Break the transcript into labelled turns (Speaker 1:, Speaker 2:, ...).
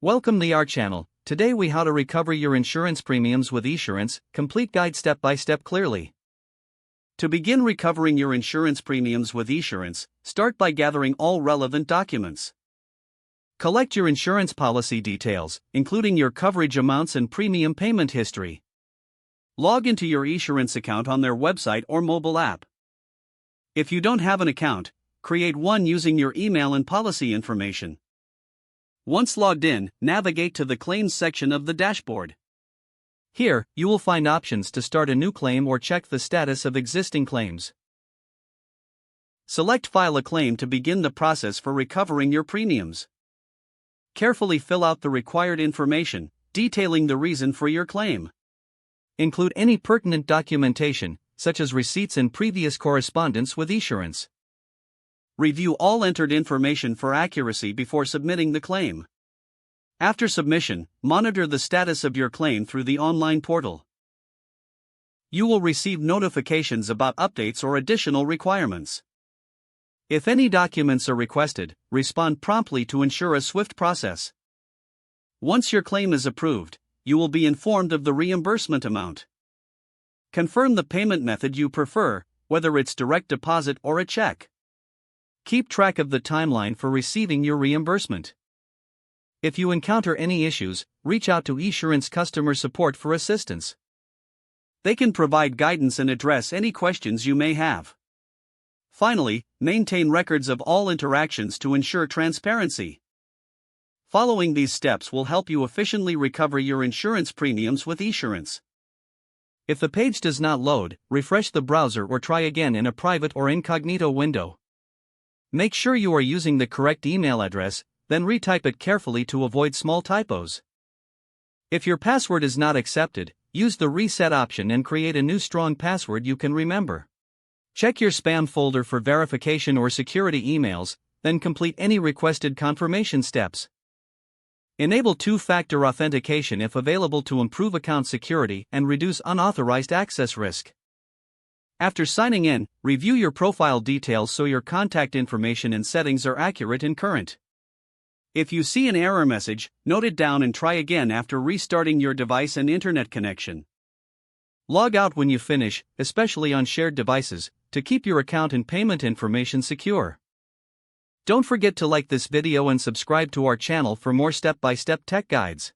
Speaker 1: Welcome to our channel. Today we how to recover your insurance premiums with Esurance, complete guide step by step clearly. To begin recovering your insurance premiums with Esurance, start by gathering all relevant documents. Collect your insurance policy details, including your coverage amounts and premium payment history. Log into your Esurance account on their website or mobile app. If you don't have an account, create one using your email and policy information. Once logged in, navigate to the Claims section of the dashboard. Here, you will find options to start a new claim or check the status of existing claims. Select File a Claim to begin the process for recovering your premiums. Carefully fill out the required information, detailing the reason for your claim. Include any pertinent documentation, such as receipts and previous correspondence with Esurance. Review all entered information for accuracy before submitting the claim. After submission, monitor the status of your claim through the online portal. You will receive notifications about updates or additional requirements. If any documents are requested, respond promptly to ensure a swift process. Once your claim is approved, you will be informed of the reimbursement amount. Confirm the payment method you prefer, whether it's direct deposit or a check. Keep track of the timeline for receiving your reimbursement. If you encounter any issues, reach out to Esurance customer support for assistance. They can provide guidance and address any questions you may have. Finally, maintain records of all interactions to ensure transparency. Following these steps will help you efficiently recover your insurance premiums with Esurance. If the page does not load, refresh the browser or try again in a private or incognito window. Make sure you are using the correct email address, then retype it carefully to avoid small typos. If your password is not accepted, use the reset option and create a new strong password you can remember. Check your spam folder for verification or security emails, then complete any requested confirmation steps. Enable two-factor authentication if available to improve account security and reduce unauthorized access risk. After signing in, review your profile details so your contact information and settings are accurate and current. If you see an error message, note it down and try again after restarting your device and internet connection. Log out when you finish, especially on shared devices, to keep your account and payment information secure. Don't forget to like this video and subscribe to our channel for more step-by-step tech guides.